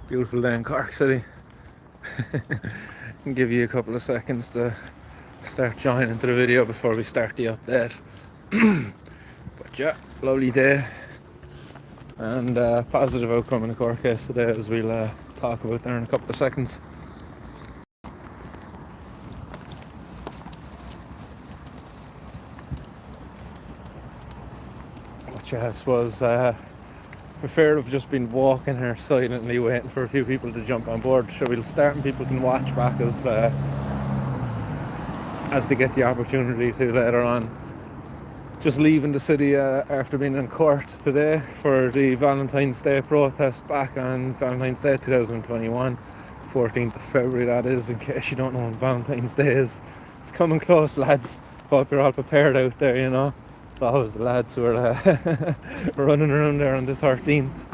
Beautiful day in Cork City. I'll give you a couple of seconds to start joining into the video before we start the update. But yeah, lovely day and positive outcome in the court case today, as we'll talk about there in a couple of seconds. But yeah, I suppose for fear of just been walking here silently waiting for a few people to jump on board, so we'll start and people can watch back as they get the opportunity to later on. Just leaving the city after being in court today for the Valentine's Day protest back on Valentine's Day 2021, 14th of February that is, in case you don't know when Valentine's Day is. It's coming close, lads. Hope you're all prepared out there, you know. It's always the lads who are running around there on the 13th,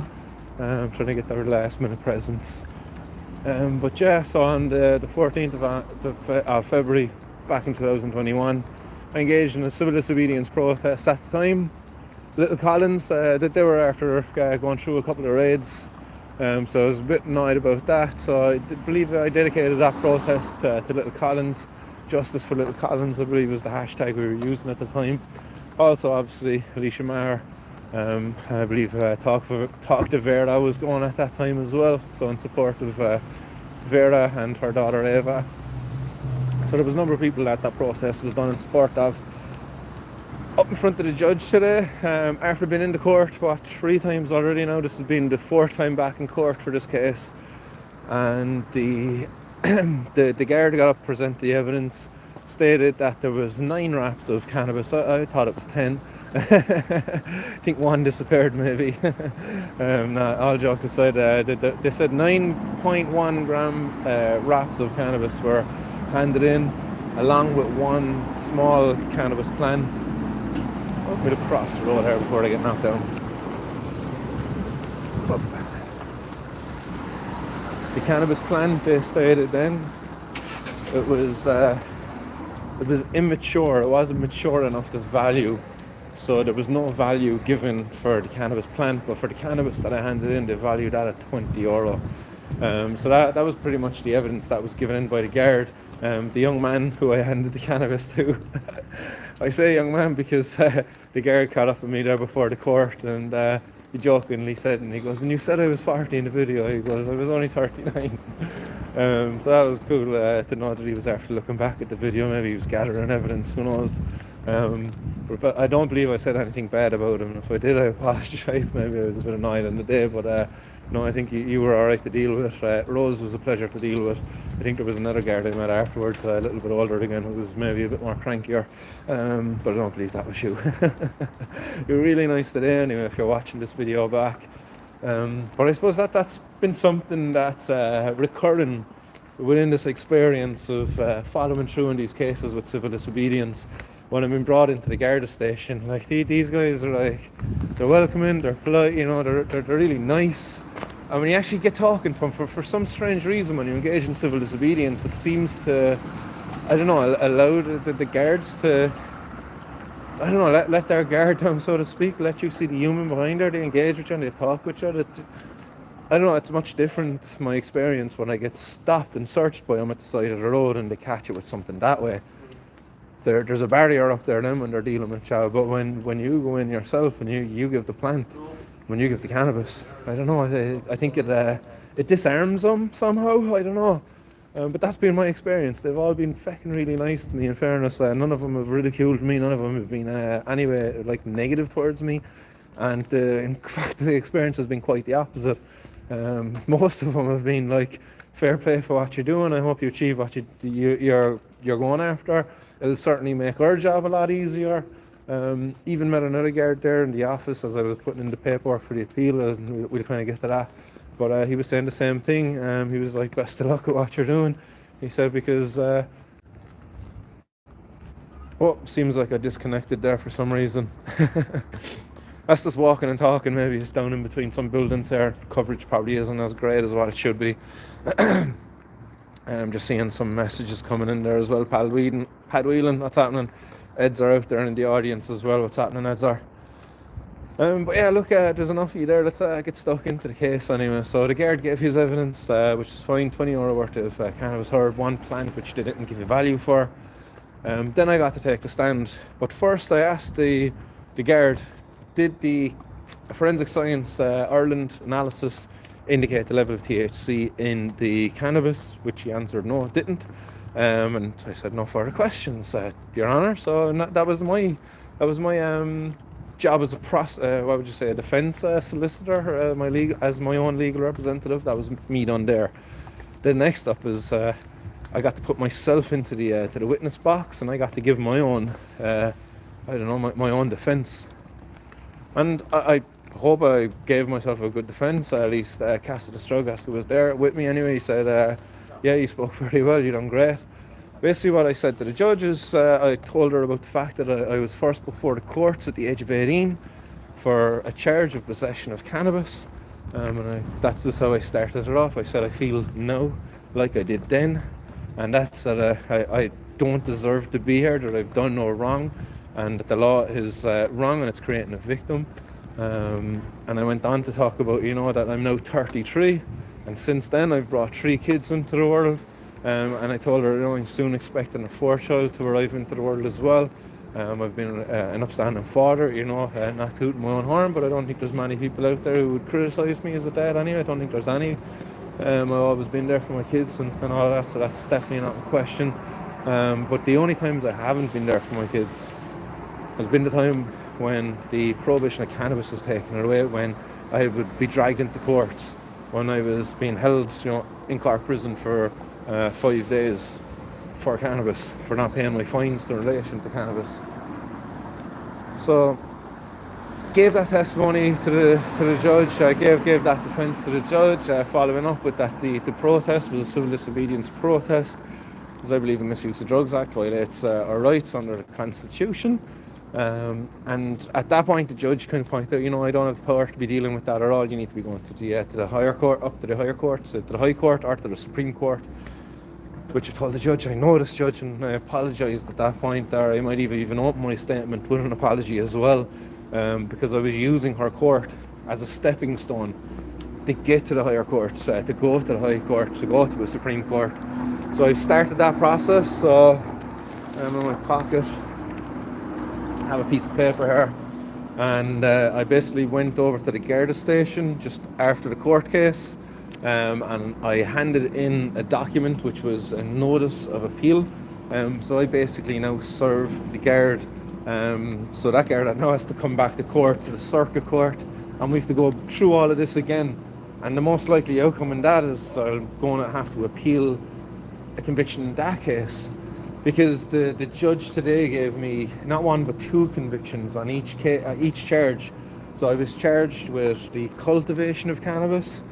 trying to get their last minute presents. But yeah, so on the 14th of February back in 2021, I engaged in a civil disobedience protest at the time. Little Collins, that they were after going through a couple of raids, so I was a bit annoyed about that. So I believe I dedicated that protest to Little Collins. Justice for Little Collins, I believe, was the hashtag we were using at the time. Also, obviously, Alicia Maher, I believe Talk to Vera was going at that time as well, so in support of Vera and her daughter Eva. So there was a number of people that protest was done in support of. Up in front of the judge today, after being in the court, 3 times already now. This has been the 4th time back in court for this case. And the guard got up to present the evidence, stated that there was 9 wraps of cannabis. I thought it was 10. I think 1 disappeared maybe. All jokes aside, they said 9.1 gram wraps of cannabis were handed in, along with 1 small cannabis plant. I'm going to cross the road here before they get knocked down. But the cannabis plant, they stated then, it was immature. It wasn't mature enough to value, so there was no value given for the cannabis plant, but for the cannabis that I handed in, they valued that at €20. So that was pretty much the evidence that was given in by the guard. The young man who I handed the cannabis to, I say young man because the guard caught up with me there before the court, and he jokingly said, and he goes, "And you said I was 40 in the video." He goes, "I was only 39. So that was cool to know that he was after looking back at the video. Maybe he was gathering evidence, who knows. But I don't believe I said anything bad about him. If I did, I apologise. Maybe I was a bit annoyed on the day, but no, I think you were alright to deal with. Rose was a pleasure to deal with. I think there was another guard I met afterwards, a little bit older again, who was maybe a bit more crankier, but I don't believe that was you. You're really nice today anyway if you're watching this video back. But I suppose that's been something that's recurring within this experience of following through in these cases with civil disobedience. When I've been brought into the Garda station, like these guys are like, they're welcoming, they're polite, you know, they're really nice. And when you actually get talking to them, for some strange reason, when you engage in civil disobedience, it seems to, I don't know, allow the guards to, I don't know, let their guard down, so to speak, let you see the human behind there. They engage with you and they talk with you. I don't know, it's much different, my experience, when I get stopped and searched by them at the side of the road and they catch you with something that way. There's a barrier up there then when they're dealing with you, but when you go in yourself and you give the plant, when you give the cannabis, I don't know, I think it disarms them somehow, I don't know. But that's been my experience. They've all been fucking really nice to me, in fairness. None of them have ridiculed me, none of them have been anyway like negative towards me, and in fact the experience has been quite the opposite. Most of them have been like, fair play for what you're doing, I hope you achieve what you're going after. It'll certainly make our job a lot easier. Even met another guard there in the office as I was putting in the paperwork for the appeal, and we'll kind of get to that. But he was saying the same thing. He was like, best of luck at what you're doing. He said, because seems like I disconnected there for some reason. That's just walking and talking. Maybe it's down in between some buildings there. Coverage probably isn't as great as what it should be. I'm just seeing some messages coming in there as well. Pad Whelan, what's happening? Eds are out there in the audience as well. What's happening, Eds are? But yeah, look, there's enough of you there. Let's get stuck into the case anyway. So the guard gave his evidence, which is fine, €20 worth of cannabis heard, one plant which they didn't give you value for. Then I got to take the stand. But first I asked the guard, did the forensic science Ireland analysis indicate the level of THC in the cannabis, which he answered no, it didn't. And I said no further questions, Your Honour. So that was my job as a defence solicitor, as my own legal representative. That was me done there. The next up is I got to put myself into the witness box, and I got to give my own my own defence. And I hope I gave myself a good defence. At least Cassidy Strugas, who was there with me anyway, he said, yeah, you spoke very well, you done great. Basically what I said to the judge is I told her about the fact that I was first before the courts at the age of 18 for a charge of possession of cannabis. That's just how I started it off. I said I feel now like I did then, and that's that I don't deserve to be here, that I've done no wrong, and that the law is wrong and it's creating a victim. And I went on to talk about, that I'm now 33, and since then I've brought 3 kids into the world. And I told her, I'm soon expecting a 4th child to arrive into the world as well. I've been an upstanding father, not tooting my own horn, but I don't think there's many people out there who would criticise me as a dad anyway. I don't think there's any. I've always been there for my kids and all that, so that's definitely not a question. But the only times I haven't been there for my kids has been the time when the prohibition of cannabis was taken away, when I would be dragged into courts, when I was being held, in Cork prison for 5 days for cannabis, for not paying my fines in relation to cannabis. So gave that testimony to the judge. I gave that defence to the judge, following up with that the protest was a civil disobedience protest, because I believe the Misuse of Drugs Act violates our rights under the Constitution. And at that point the judge kind of pointed out, I don't have the power to be dealing with that at all. You need to be going to the higher court, up to the higher courts, to the High Court or to the Supreme Court. Which I told the judge, I know this judge, and I apologised at that point there. I might even open my statement with an apology as well, because I was using her court as a stepping stone to get to the higher court, to go to the High Court, to go to the Supreme Court. So I've started that process. So I'm in my pocket, have a piece of paper here, and I basically went over to the Garda station just after the court case. And I handed in a document which was a notice of appeal. So I basically now serve the guard. So that guard now has to come back to court, to the circuit court, and we have to go through all of this again. And the most likely outcome in that is I'm going to have to appeal a conviction in that case, because the judge today gave me not one but 2 convictions on each charge. So I was charged with the cultivation of cannabis,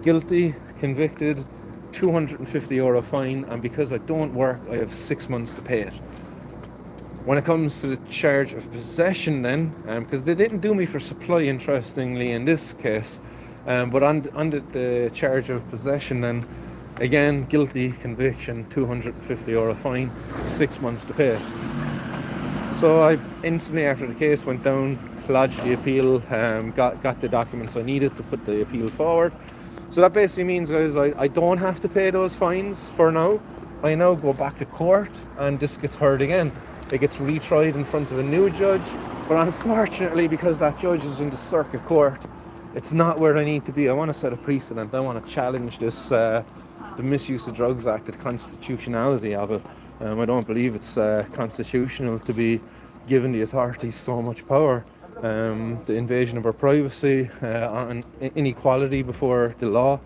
guilty, convicted, €250 fine, and because I don't work, I have 6 months to pay it. When it comes to the charge of possession then, because they didn't do me for supply, interestingly, in this case, but on the charge of possession then, again, guilty, conviction, €250 fine, 6 months to pay it. So I instantly, after the case went down, lodged the appeal, got the documents I needed to put the appeal forward. So that basically means, guys, I don't have to pay those fines for now. I now go back to court and this gets heard again. It gets retried in front of a new judge, but unfortunately, because that judge is in the circuit court, it's not where I need to be. I want to set a precedent. I want to challenge this, the Misuse of Drugs Act, the constitutionality of it. I don't believe it's constitutional to be given the authorities so much power. The invasion of our privacy, and inequality before the law,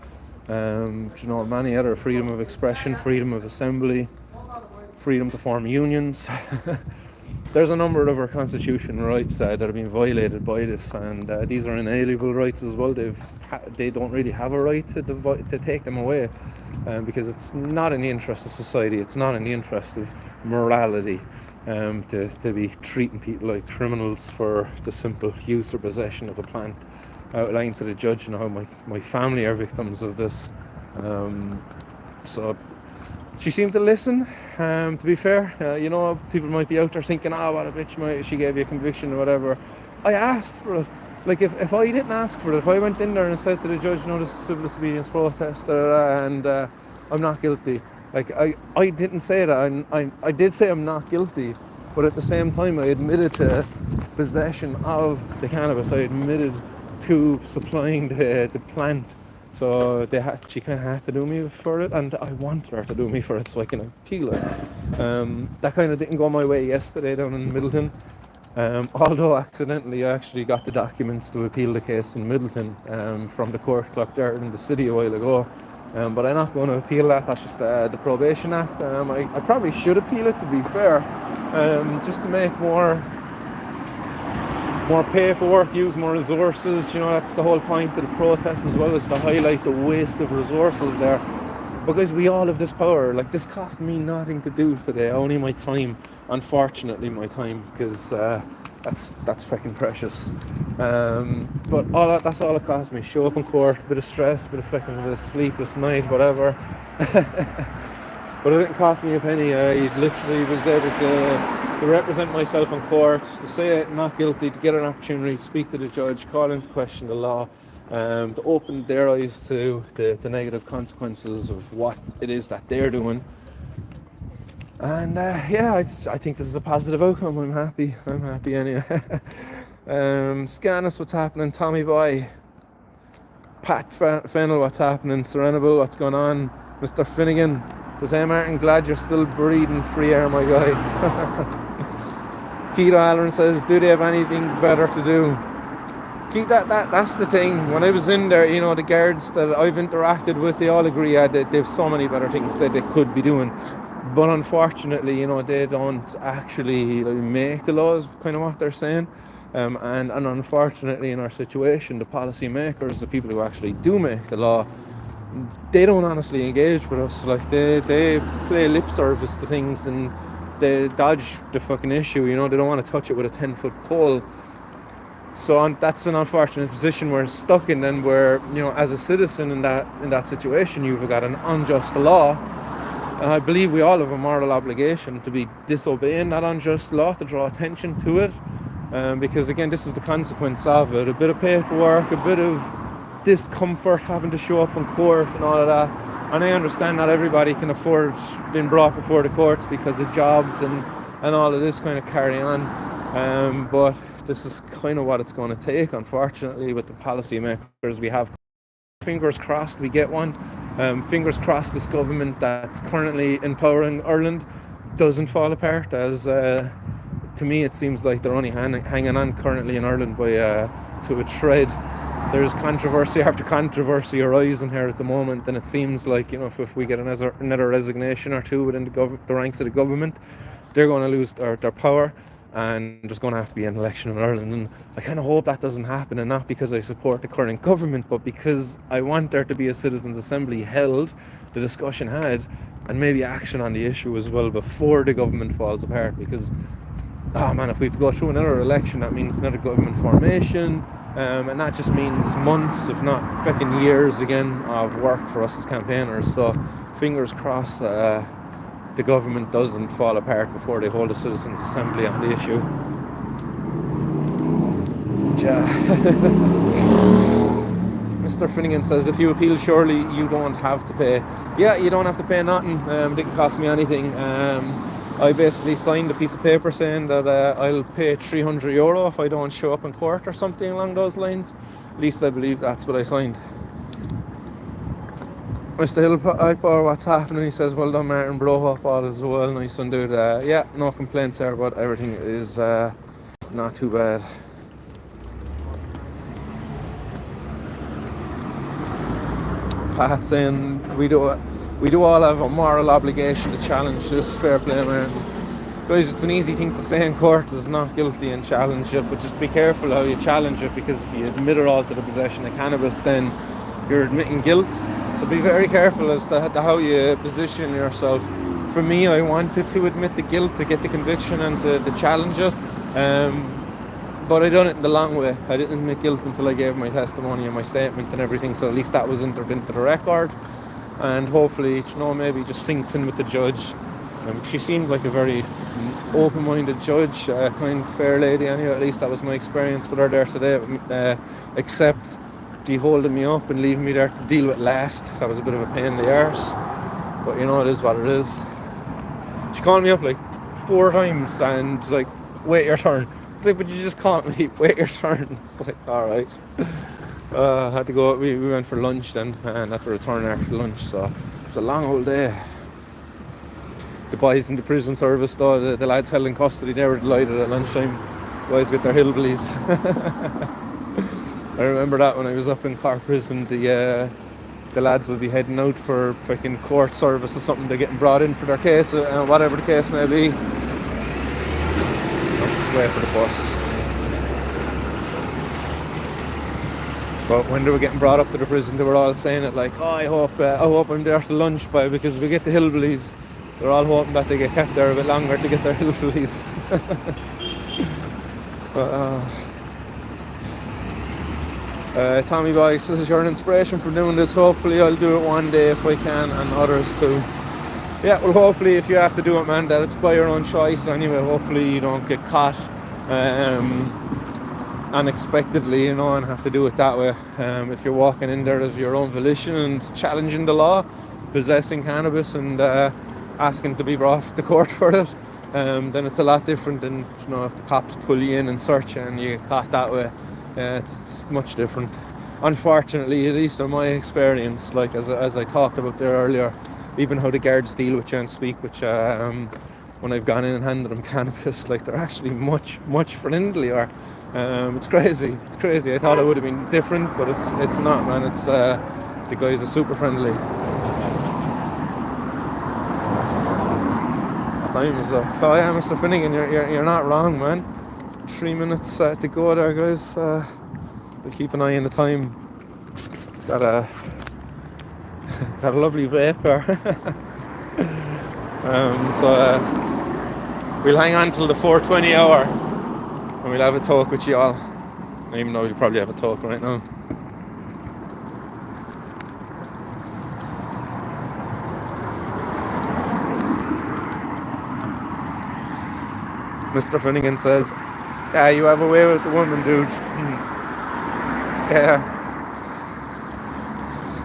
many other, freedom of expression, freedom of assembly, freedom to form unions. There's a number of our constitutional rights that are being violated by this, and these are inalienable rights as well. They don't really have a right to take them away, because it's not in the interest of society, it's not in the interest of morality. To be treating people like criminals for the simple use or possession of a plant. Outlined to the judge how my family are victims of this. So she seemed to listen, to be fair. People might be out there thinking, what a bitch, she gave you a conviction or whatever. I asked for it. like if I didn't ask for it, if I went in there and said to the judge, no, this is a civil disobedience protest, and I'm not guilty. Like I didn't say that. I did say I'm not guilty, but at the same time I admitted to possession of the cannabis. I admitted to supplying the plant. So she kind of had to do me for it, and I wanted her to do me for it so I can appeal it. That kind of didn't go my way yesterday down in Middleton. Although accidentally I actually got the documents to appeal the case in Middleton from the court clock there in the city a while ago. But I'm not going to appeal that. That's just the Prohibition Act. I probably should appeal it, to be fair, just to make more paperwork, use more resources. That's the whole point of the protest, as well as to highlight the waste of resources there. Because we all have this power. Like, this cost me nothing to do today, only my time. Unfortunately, my time, because that's freaking precious. But that's all it cost me. Show up in court, a bit of stress, a bit of sleepless night, whatever. But it didn't cost me a penny. I literally was able to represent myself in court, to say not guilty, to get an opportunity to speak to the judge, call into question the law, to open their eyes to the negative consequences of what it is that they're doing. And I think this is a positive outcome. I'm happy anyway. Scanus, what's happening? Tommy Boy, Pat Fennel, what's happening? Serenable, what's going on? Mr. Finnegan says, hey Martin, glad you're still breathing free air, my guy. Keto Allen says, do they have anything better to do? Keith, that's the thing. When I was in there, the guards that I've interacted with, they all agree that they have so many better things that they could be doing. But unfortunately, they don't actually make the laws, kind of what they're saying. And unfortunately, in our situation, the policy makers, the people who actually do make the law, they don't honestly engage with us. Like, they play lip service to things, and they dodge the fucking issue. They don't want to touch it with a 10-foot pole. So that's an unfortunate position we're stuck in, and where, as a citizen in that situation, you've got an unjust law. And I believe we all have a moral obligation to be disobeying that unjust law, to draw attention to it. Because again, this is the consequence of it. A bit of paperwork, a bit of discomfort, having to show up in court and all of that. And I understand not everybody can afford being brought before the courts because of jobs and all of this kind of carry on. But this is kind of what it's going to take, unfortunately, with the policy makers we have. Fingers crossed we get one. Fingers crossed this government that's currently in power in Ireland doesn't fall apart, as to me it seems like they're only hanging on currently in Ireland by to a thread. There's controversy after controversy arising here at the moment, and it seems like if we get another resignation or two within the ranks of the government, they're going to lose their power, and there's going to have to be an election in Ireland. And I kind of hope that doesn't happen, and not because I support the current government, but because I want there to be a citizens' assembly held, the discussion had, and maybe action on the issue as well before the government falls apart. Because if we have to go through another election, that means another government formation, and that just means months, if not fucking years again, of work for us as campaigners. So fingers crossed the government doesn't fall apart before they hold a citizens' assembly on the issue. Mr. Finnegan says, if you appeal, surely you don't have to pay. Yeah, you don't have to pay nothing. It didn't cost me anything. I basically signed a piece of paper saying that I'll pay €300 if I don't show up in court or something along those lines. At least I believe that's what I signed. Mr. Hillpower, what's happening? He says, well done Martin, blow up all as well. Nice one, dude. Yeah, no complaints there, but everything is it's not too bad. Pat saying we do all have a moral obligation to challenge this. Fair play, man. Guys, it's an easy thing to say in court, is not guilty, and challenge it, but just be careful how you challenge it, because if you admit it all to the possession of cannabis, then you're admitting guilt. So be very careful as to how you position yourself. For me, I wanted to admit the guilt to get the conviction and to challenge it, but I done it in the long way. I didn't admit guilt until I gave my testimony and my statement and everything, so at least that was entered into the record, and hopefully, maybe just sinks in with the judge. She seemed like a very open-minded judge, kind fair lady anyway, at least that was my experience with her there today, except the holding me up and leaving me there to deal with last. That was a bit of a pain in the arse, but you know, it is what it is. She called me up like 4 times and was like, wait your turn. It's like, but you just called me, wait your turn. It's like, alright. I had to go, we went for lunch then, and had to return after lunch, so it was a long old day. The boys in the prison service though, the lads held in custody, they were delighted at lunchtime. Boys get their hillbillies. I remember that when I was up in Cork prison, the lads would be heading out for fucking court service or something. They're getting brought in for their case, whatever the case may be. I'll just wait for the bus. But when they were getting brought up to the prison, they were all saying it like, oh, I hope I'm there to lunch by, because we get the hillbillies. They're all hoping that they get kept there a bit longer to get their hillbillies. Tommy Boy says, you're an inspiration for doing this. Hopefully I'll do it one day if I can, and others too. Yeah, well, hopefully if you have to do it, man, that it's by your own choice anyway. Hopefully you don't get caught unexpectedly, you know, and have to do it that way. If you're walking in there of your own volition and challenging the law, possessing cannabis and asking to be brought to court for it, then it's a lot different than, you know, if the cops pull you in and search you and you get caught that way. It's much different. Unfortunately, at least in my experience, like as I talked about there earlier, even how the guards deal with you and speak with you, when I've gone in and handed them cannabis, like they're actually much friendlier. It's crazy. I thought it would have been different, but it's not, man. It's the guys are super friendly. What time is it? Oh yeah, Mr. Finnegan, you're not wrong, man. 3 minutes to go there, guys. We'll keep an eye on the time. Got a lovely vape there. We'll hang on till the 4:20 hour and we'll have a talk with you all, even though we'll probably have a talk right now. Mr. Finnegan says, yeah, you have a way with the woman, dude. Yeah.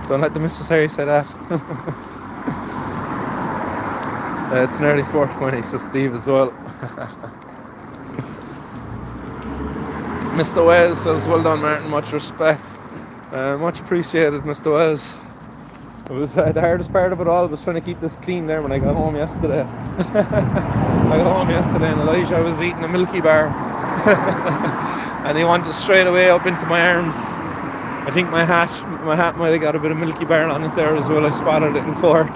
Don't let the Mrs. Harry say that. It's nearly 4:20, says Steve as well. Mr. Wells says, well done, Martin, much respect. Much appreciated, Mr. Wells. It was the hardest part of it all was trying to keep this clean there when I got home yesterday. I got home yesterday and Elijah was eating a Milky Bar. And he wanted straight away up into my arms. I think my hat might have got a bit of Milky Bar on it there as well. I spotted it in court.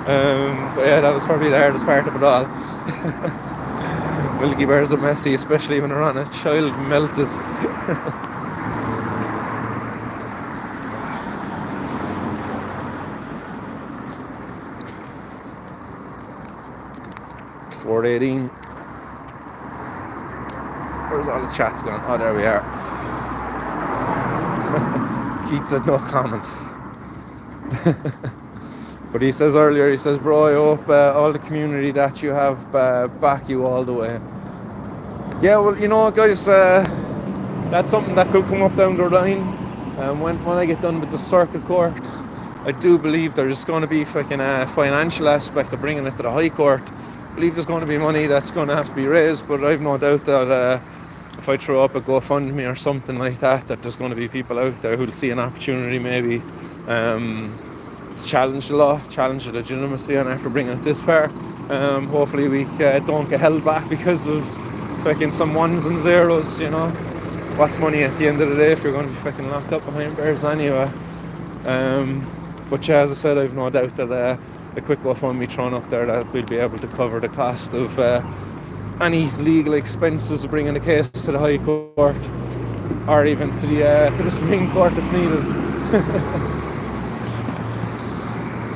But yeah, that was probably the hardest part of it all. Milky Bars are messy, especially when they're on a child melted. 4:18. Where's all the chats gone? Oh, there we are. Keith said no comment. But he says earlier, bro, I hope all the community that you have back you all the way. Yeah, well, you know, guys, that's something that could come up down the line. When I get done with the circuit court, I do believe there's going to be fucking a financial aspect of bringing it to the High Court. I believe there's going to be money that's going to have to be raised, but I've no doubt that if I throw up a GoFundMe or something like that there's going to be people out there who'll see an opportunity maybe to challenge the law, challenge the legitimacy, and after bringing it this far, hopefully we don't get held back because of fucking some ones and zeros, you know. What's money at the end of the day if you're going to be fucking locked up behind bars anyway? But yeah, as I said, I've no doubt that a quick GoFundMe thrown up there that we'll be able to cover the cost of any legal expenses of bringing the case to the High Court, or even to the Supreme Court if needed.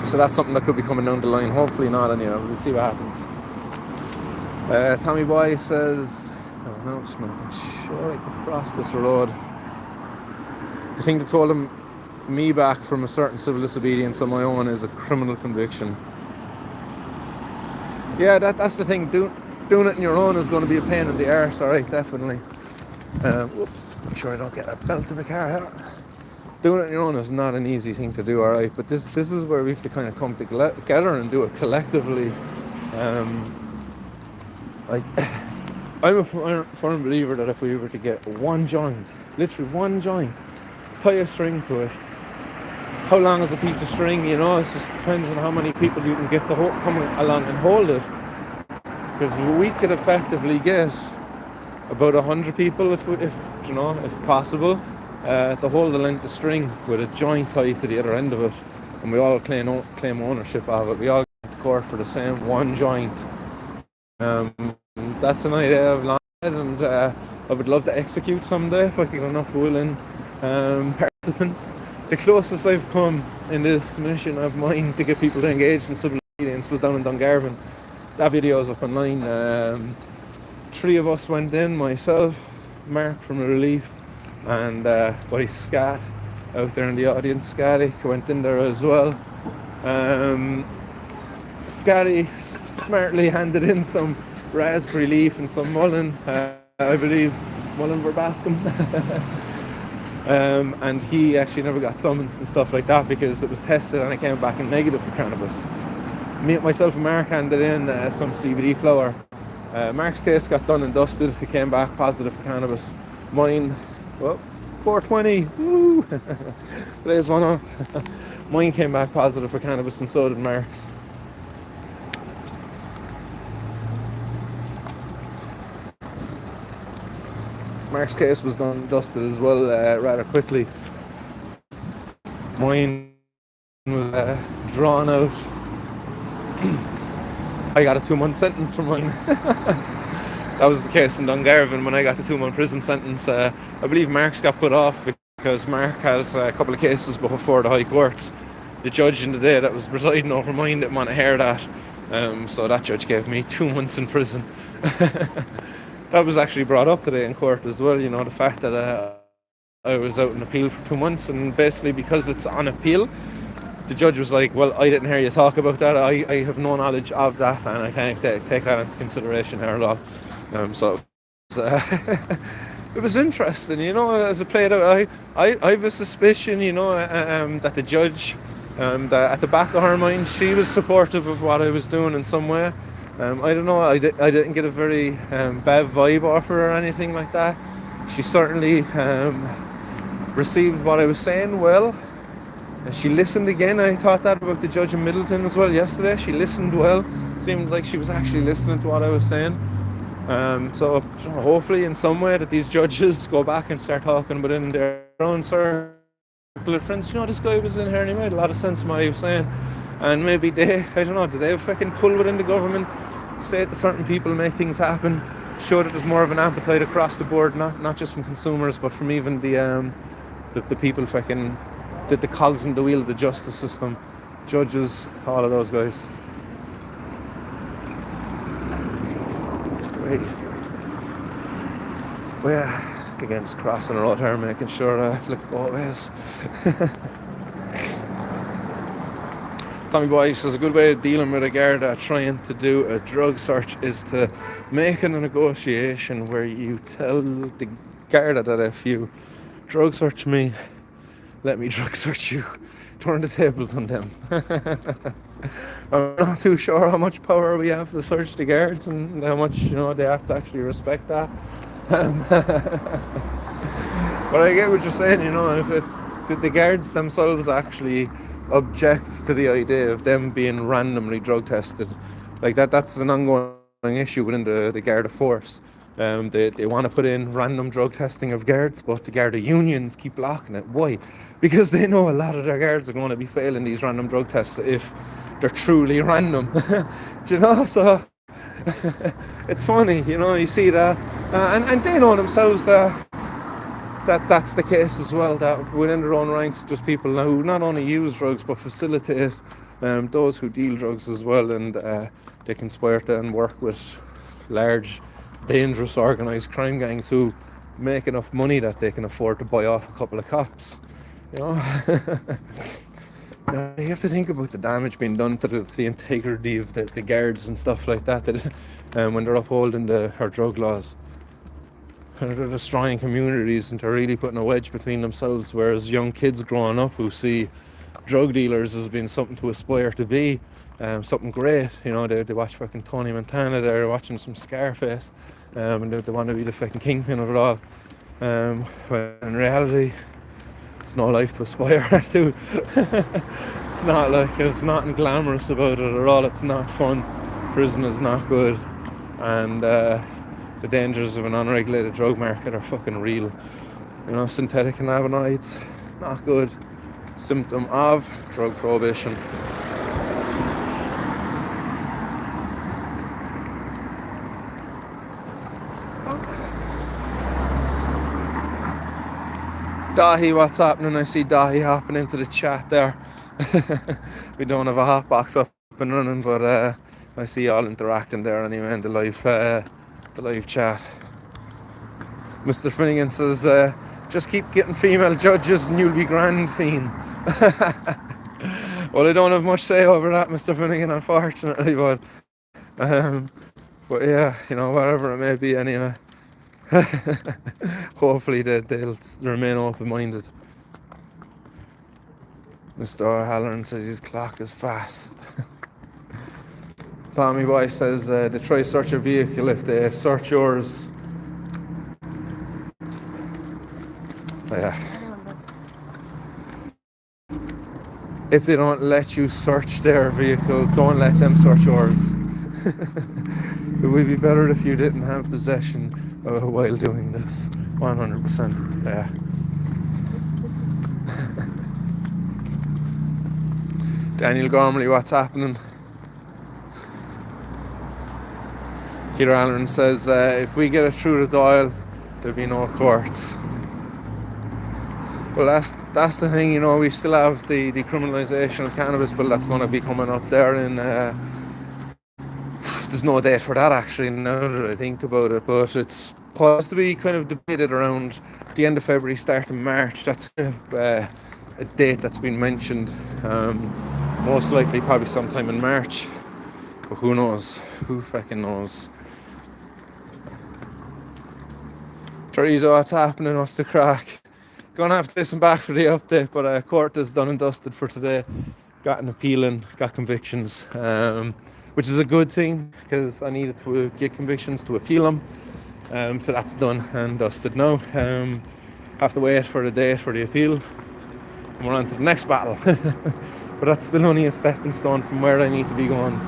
So that's something that could be coming down the line. Hopefully not anyway, we'll see what happens. Tommy Boy says, oh no, just making sure I can cross this road. The thing that told him me back from a certain civil disobedience on my own is a criminal conviction. Yeah, that's the thing. Doing it on your own is going to be a pain in the arse, alright, definitely. Whoops, make sure I don't get a belt of a car here. Doing it on your own is not an easy thing to do, alright, but this is where we have to kind of come together and do it collectively. Like, I'm a firm believer that if we were to get one joint, literally one joint, tie a string to it. How long is a piece of string? You know, it just depends on how many people you can get to come along and hold it. Because we could effectively get about 100 people, if you know, if possible, to hold the length of string with a joint tied to the other end of it, and we all claim ownership of it. We all get to court for the same one joint. That's an idea I've long had, and I would love to execute someday if I could get enough willing participants. The closest I've come in this mission of mine to get people to engage in civil obedience was down in Dungarvan. That video is up online. 3 of us went in, myself, Mark from Relief, and buddy Scat out there in the audience. Scotty went in there as well. Scotty smartly handed in some raspberry leaf and some mullen, I believe mullen verbascum. And he actually never got summons and stuff like that because it was tested and it came back in negative for cannabis. Myself and Mark handed in some CBD flower. Mark's case got done and dusted. It came back positive for cannabis. Mine, well, 420. Woo! Today's one up. Mine came back positive for cannabis, and so did Mark's. Mark's case was done and dusted as well rather quickly. Mine was drawn out. I got a 2-month sentence for mine. That was the case in Dungarvan when I got the 2-month prison sentence. I believe Mark's got put off because Mark has a couple of cases before the High Courts. The judge in the day that was presiding over mine didn't want to hear that. So that judge gave me 2 months in prison. That was actually brought up today in court as well, you know, the fact that I was out in appeal for 2 months, and basically because it's on appeal, the judge was like, well, I didn't hear you talk about that, I have no knowledge of that, and I can't take that into consideration here at all. So it was interesting, you know, as it played out. I have a suspicion, you know, that the judge, that at the back of her mind, she was supportive of what I was doing in some way. I don't know, I didn't get a very bad vibe off her or anything like that. She certainly received what I was saying well. And she listened again. I thought that about the judge in Middleton as well yesterday. She listened well. Seemed like she was actually listening to what I was saying. So hopefully in some way that these judges go back and start talking within their own circle of friends. You know, this guy was in here and he made a lot of sense in what he was saying. And maybe they, I don't know, do they fucking pull within the government, say to certain people, make things happen, show that there's more of an appetite across the board, not just from consumers, but from even the people fucking, the cogs in the wheel of the justice system, judges, all of those guys. Wait. But yeah, again, just crossing the road here, making sure I look both ways. Tommy Boy says a good way of dealing with a Garda trying to do a drug search is to make a negotiation where you tell the Garda that if you drug search me, let me drug search you. Turn the tables on them. I'm not too sure how much power we have to search the guards and how much, you know, they have to actually respect that. But I get what you're saying, you know, if the guards themselves actually object to the idea of them being randomly drug tested, like that's an ongoing issue within the Garda force. They want to put in random drug testing of guards, but the Garda unions keep blocking it. Why? Because they know a lot of their guards are going to be failing these random drug tests if they're truly random. Do you know? So it's funny, you know, you see that, and they know themselves that's the case as well, that within their own ranks, just people now who not only use drugs but facilitate those who deal drugs as well, and they conspire to and work with large, dangerous organised crime gangs who make enough money that they can afford to buy off a couple of cops, you know. You have to think about the damage being done to the integrity of the guards and stuff like that, when they're upholding our drug laws. They're destroying communities and they're really putting a wedge between themselves, whereas young kids growing up who see drug dealers as being something to aspire to be, something great, they watch fucking Tony Montana, they're watching some Scarface, and they want to be the fucking kingpin of it all, when in reality it's no life to aspire to. It's not like, there's nothing glamorous about it at all. It's not fun. Prison is not good, and the dangers of an unregulated drug market are fucking real. Synthetic cannabinoids, not good. Symptom of drug prohibition. Dahi, what's happening? I see Dahi hopping into the chat there. We don't have a hot box up and running, but I see y'all interacting there anyway in the live chat. Mr. Finnegan says, just keep getting female judges and you'll be grand, Fiend. Well, I don't have much say over that, Mr. Finnegan, unfortunately, but yeah, whatever it may be anyway. Hopefully they'll remain open-minded. Mr. O'Halloran says his clock is fast. Tommy Boy says they try search your vehicle if they search yours. Yeah. If they don't let you search their vehicle, don't let them search yours. It would be better if you didn't have possession while doing this. 100%. Yeah. Daniel Gormley, what's happening? Peter Allen says, if we get it through the dial, there'll be no courts. Well, that's the thing, we still have the decriminalisation of cannabis bill that's going to be coming up there in... there's no date for that, actually, now that I think about it, but it's supposed to be kind of debated around the end of February, start of March. That's kind of a date that's been mentioned. Most likely probably sometime in March, but who knows? Who fucking knows? Teresa, what's happening? What's the crack? Gonna have to listen back for the update, but court is done and dusted for today. Got an appeal in, got convictions, which is a good thing because I needed to get convictions to appeal them. So that's done and dusted now. Have to wait for the date for the appeal. And we're on to the next battle. But that's still only a stepping stone from where I need to be going.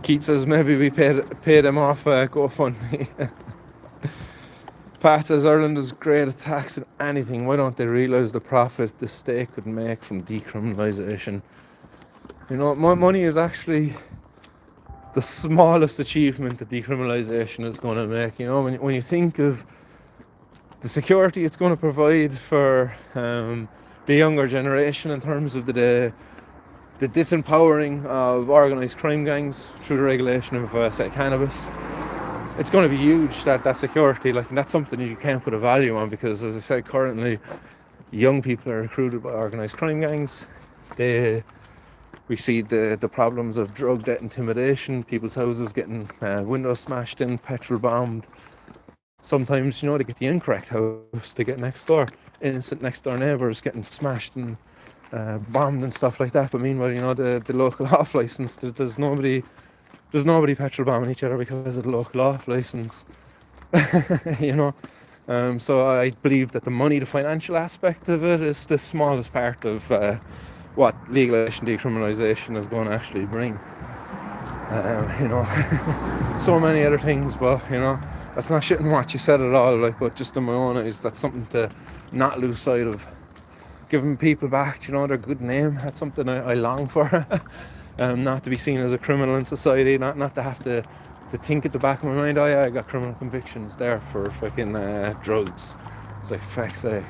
Keith says maybe we pay them off GoFundMe. Pat says Ireland is great at taxing anything. Why don't they realise the profit the state could make from decriminalisation? Money is actually the smallest achievement that decriminalisation is going to make. When you think of the security it's going to provide for the younger generation in terms of the disempowering of organised crime gangs through the regulation of cannabis, it's going to be huge, that security. And that's something you can't put a value on, because as I said, currently young people are recruited by organised crime gangs. We see the problems of drug debt intimidation, people's houses getting windows smashed in, petrol bombed. Sometimes, they get the incorrect house, they get innocent next door neighbours getting smashed and bombed and stuff like that. But meanwhile, the local off licence, there's nobody petrol bombing each other because of the local off licence. So I believe that the money, the financial aspect of it, is the smallest part of what legalisation, decriminalisation is going to actually bring. So many other things, but that's not shitting what you said at all. But just in my own eyes, that's something to not lose sight of. Giving people back, their good name. That's something I long for. Not to be seen as a criminal in society. Not to have to think at the back of my mind, oh yeah, I got criminal convictions there for fucking drugs. It's like, fuck's sake.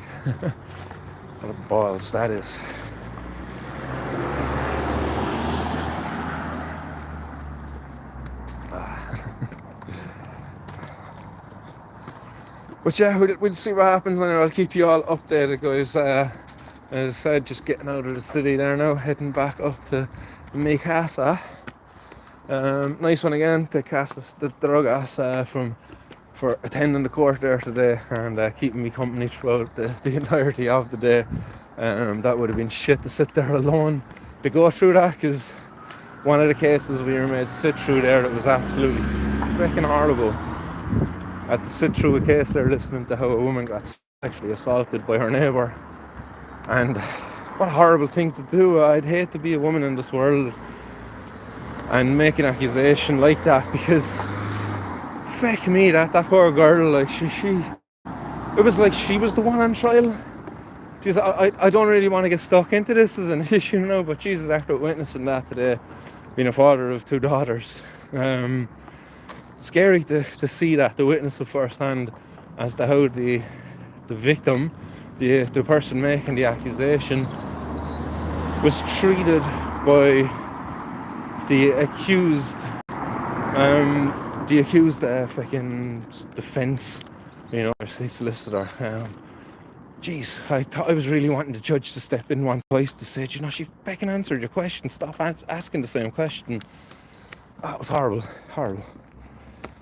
What a balls that is. But yeah, we'll see what happens, and I'll keep you all updated, guys. As I said, just getting out of the city there now, heading back up to Mikasa. Nice one again to Casas the Drogas for attending the court there today and keeping me company throughout the entirety of the day. That would have been shit to sit there alone to go through that, because one of the cases we were made sit through there, it was absolutely freaking horrible. I had to sit through a case there listening to how a woman got sexually assaulted by her neighbour. And what a horrible thing to do. I'd hate to be a woman in this world and make an accusation like that, because fuck me, that poor girl, like she it was like she was the one on trial. Jeez, I don't really want to get stuck into this as an issue now, but Jesus, after witnessing that today, being a father of 2 daughters, scary to see that, to witness it firsthand as to how the victim, the person making the accusation, was treated by the accused fucking defence, his solicitor. Jeez, I thought I was really wanting the judge to step in one twice to say, she fucking answered your question, stop asking the same question. It was horrible.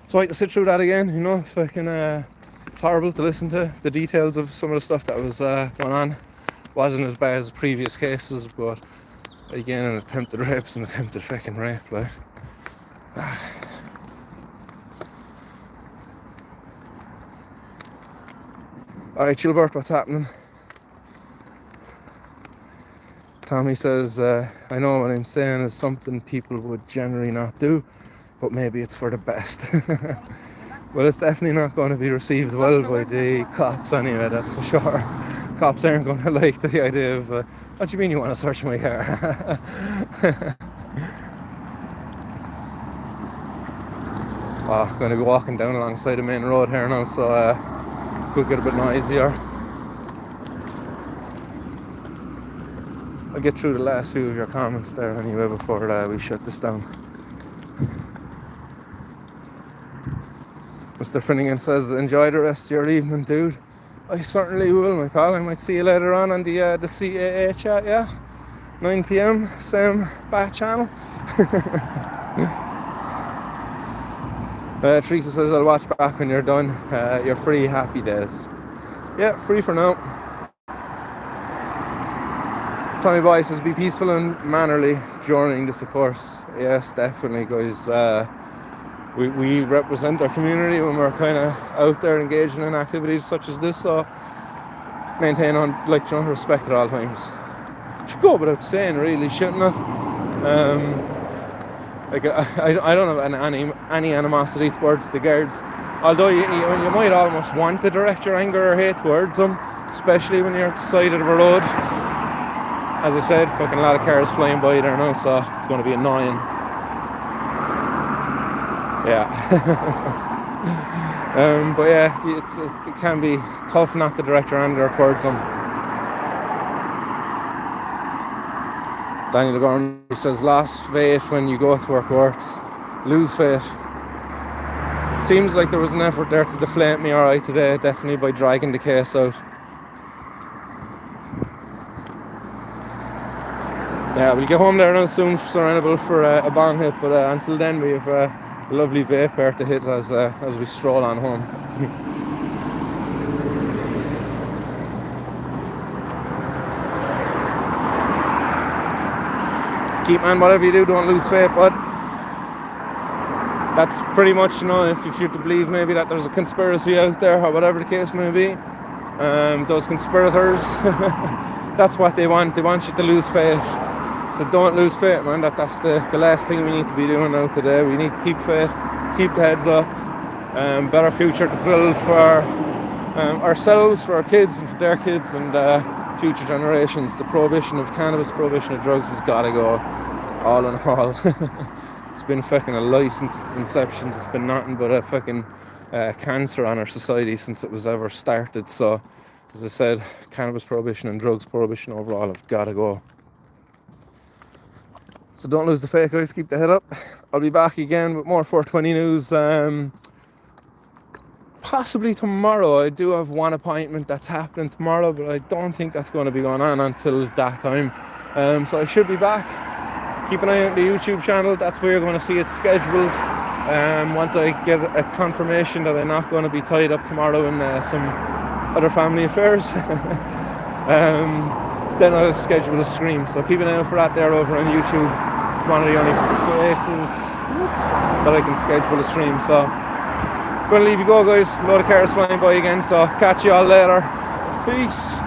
So I had to sit through that again, it's horrible to listen to the details of some of the stuff that was going on. Wasn't as bad as previous cases, but again, an attempted rape is an attempted fucking rape, like. Alright, Gilbert, what's happening? Tommy says, I know what I'm saying is something people would generally not do, but maybe it's for the best. Well, it's definitely not going to be received well by the cops anyway, that's for sure. Cops aren't going to like the idea of, what do you mean you want to search my car? I'm going to be walking down alongside the main road here now, so could get a bit noisier. I'll get through the last few of your comments there anyway before we shut this down. Mr. Finnegan says, enjoy the rest of your evening, dude. I certainly will, my pal. I might see you later on the CAA chat, yeah? 9 PM, same back channel. Teresa says, I'll watch back when you're done. You're free, happy days. Yeah, free for now. Tommy Boy says, be peaceful and mannerly during this, of course. Yes, definitely, guys. We represent our community when we're kind of out there engaging in activities such as this, so maintain respect at all times. Should go without saying, really, shouldn't it? I don't have any animosity towards the guards, although you might almost want to direct your anger or hate towards them, especially when you're at the side of the road. As I said, fucking a lot of cars flying by there now, so it's going to be annoying. Yeah. But yeah, it can be tough not to direct your anger towards them. Daniel Gorman says, lost faith when you go to our courts, lose faith. Seems like there was an effort there to deflate me alright today, definitely by dragging the case out. Yeah, we'll get home there now soon, surroundable for a bong hit, but until then we have a lovely vape here to hit as we stroll on home. Keep, man, whatever you do, don't lose faith, bud. That's pretty much, if you're to believe maybe that there's a conspiracy out there or whatever the case may be, those conspirators, that's what they want. They want you to lose faith. So don't lose faith, man. That's the last thing we need to be doing now today. We need to keep faith, keep the heads up, better future to build for ourselves, for our kids and for their kids and future generations. The prohibition of cannabis, prohibition of drugs has got to go, all in all. It's been fucking a lie since its inception. It's been nothing but a fucking cancer on our society since it was ever started. So, as I said, cannabis prohibition and drugs prohibition overall have got to go. So don't lose the faith, guys. Keep the head up. I'll be back again with more 420 news. possibly tomorrow. I do have one appointment that's happening tomorrow, but I don't think that's going to be going on until that time. So I should be back. Keep an eye on the YouTube channel. That's where you're going to see it scheduled. Once I get a confirmation that I'm not going to be tied up tomorrow in some other family affairs, then I'll schedule a stream. So keep an eye out for that there over on YouTube. It's one of the only places that I can schedule a stream. So I'm going to leave you go, guys. A load of cars flying by again, so catch you all later. Peace.